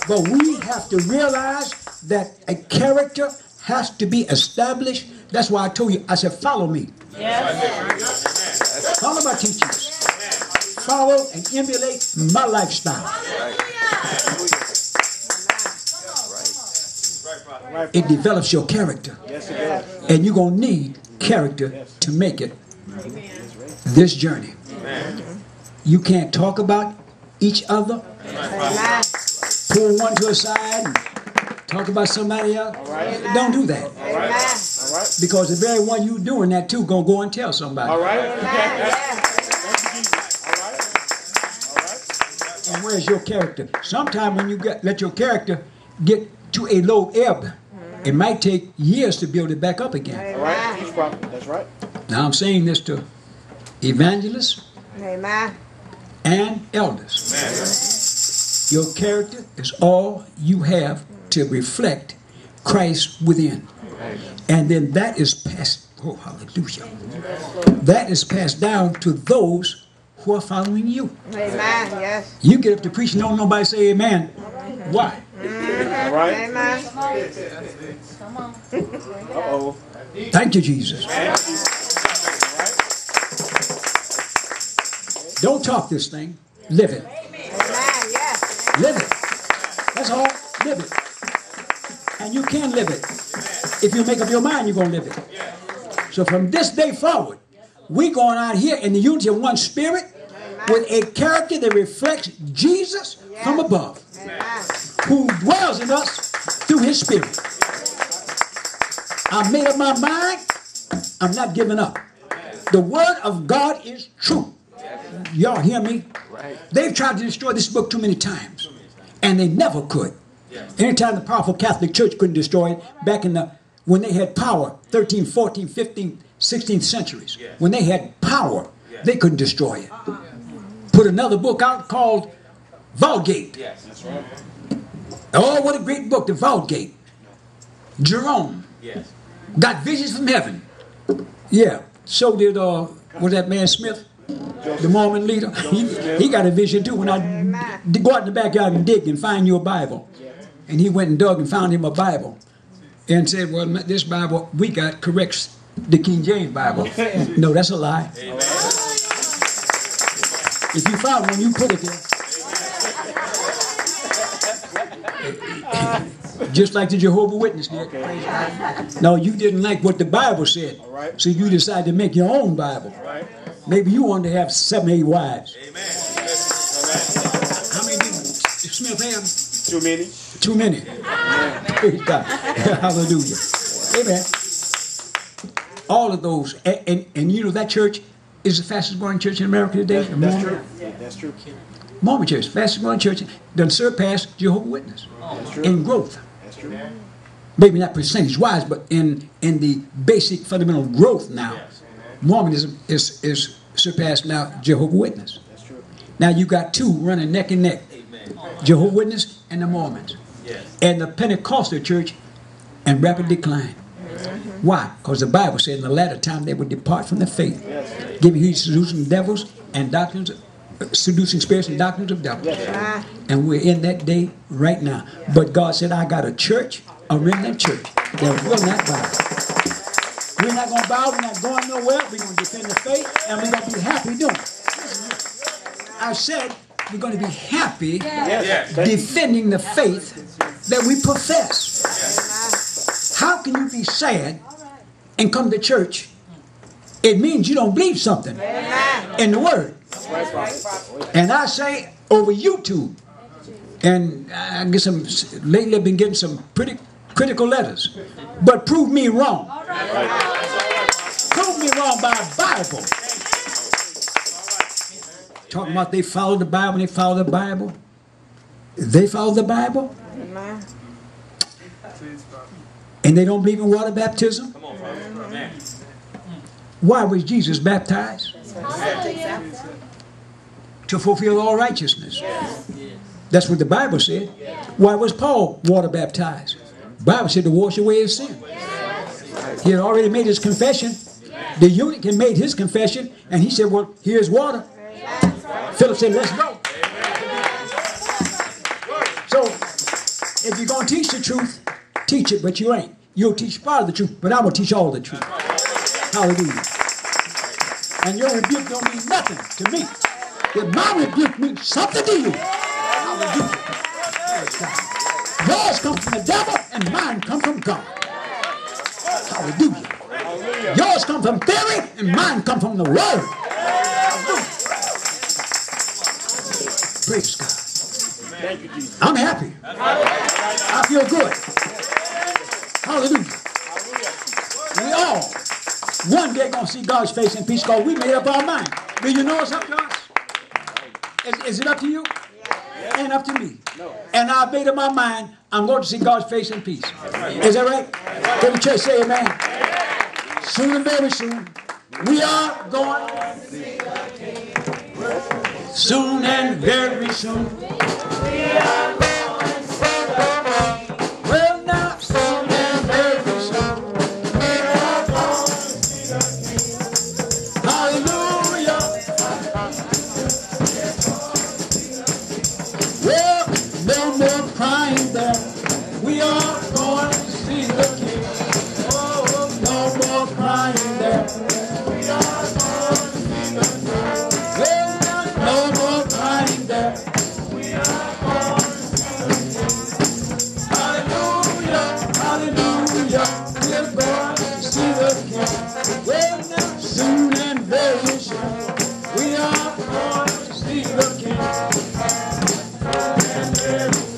But we have to realize that a character has to be established. That's why I told you, I said, follow me. Yes. Follow my teachings. Follow and emulate my lifestyle. It develops your character. And you're going to need character to make it this journey. You can't talk about each other. Pull one to a side and talk about somebody else. Don't do that. Because the very one you doing that to going to go and tell somebody. And where's your character? Sometimes when you let your character get to a low ebb, it might take years to build it back up again. That's right. Now I'm saying this to evangelists and elders. Your character is all you have to reflect Christ within. And then that is passed, oh hallelujah, that is passed down to those who are following you. Amen. Yes. You get up to preach and don't nobody say amen. Why? All right. Amen. Come on. Uh-oh. Thank you, Jesus. Don't talk this thing. Live it. Amen. Yes. Live it. That's all. Live it. And you can live it. If you make up your mind, you're going to live it. So from this day forward, we're going out here in the unity of one spirit with a character that reflects Jesus from above, who dwells in us through his spirit. I made up my mind. I'm not giving up. The word of God is true. Y'all hear me? They've tried to destroy this book too many times, and they never could. Anytime the powerful Catholic Church couldn't destroy it, back in when they had power, 13th, 14th, 15th, 16th centuries, when they had power, they couldn't destroy it. Put another book out called Vulgate. Oh, what a great book, the Vulgate. Jerome got visions from heaven. Yeah, so did, was that man Smith? The Mormon leader. He got a vision too. When I go out in the backyard and dig and find you a Bible. And he went and dug and found him a Bible. And said, well, this Bible we got corrects the King James Bible. No, that's a lie. If you found one, you put it there. Just like the Jehovah's Witness did. No, you didn't like what the Bible said. So you decided to make your own Bible. Maybe you wanted to have 7 or 8 wives. How many did Smith have? Too many. Too many. Praise God. Hallelujah. Amen. All of those. And you know that church is the fastest growing church in America today. That's true. That's true. Mormon church, fastest growing church, done surpassed Jehovah's Witness in growth. That's true. Maybe not percentage-wise, but in the basic fundamental growth now, Mormonism is surpassed now Jehovah's Witness. That's true. Now you got two running neck and neck, Jehovah's Witness and the Mormons, and the Pentecostal church in rapid decline. Why? Because the Bible said in the latter time they would depart from the faith, giving heed to seducing devils and doctrines, seducing spirits and doctrines of devils. And we're in that day right now. But God said, I got a church, a remnant church, that will not bow. We're not going to bow, we're not going nowhere, we're going to defend the faith, and we're going to be happy doing it. I said, we're going to be happy defending the faith that we profess. How can you be sad and come to church? It means you don't believe something in the Word. And I say over YouTube, and I get lately I've been getting some pretty critical letters, but prove me wrong. Prove me wrong by the Bible. Talking about they follow the Bible, they follow the Bible. They follow the Bible. And they don't believe in water baptism. Why was Jesus baptized? To fulfill all righteousness. That's what the Bible said. Why was Paul water baptized? The Bible said to wash away his sin. He had already made his confession. The eunuch had made his confession, and he said, well, here's water. Philip said, let's go. So If you're going to teach the truth, teach it, but you ain't. You'll teach part of the truth, but I'm going to teach all the truth. Hallelujah. And your rebuke don't mean nothing to me. If my rebuke means something to you, hallelujah. Yours come from the devil and mine come from God. Hallelujah. Yours come from theory and mine come from the word. Hallelujah. Praise God. Thank you, Jesus. I'm happy. I feel good. Hallelujah. We all one day going to see God's face in peace because we made up our mind. Do you know it's up to us? Is it up to you? Ain't up to me. And I've made up my mind, I'm going to see God's face in peace. Is that right? Can the church say amen? Soon and very soon, we are going. Soon and very soon. Well, now, soon and very soon. Hallelujah. Well, no more crying there. We are going to see the King. Oh, no more crying there. We are going to see the King. Well, now, no more crying there. We are going to see the King. Hallelujah, hallelujah. We're going to see the King. Well, now, soon and very soon. We are going to see the King. Soon and very soon.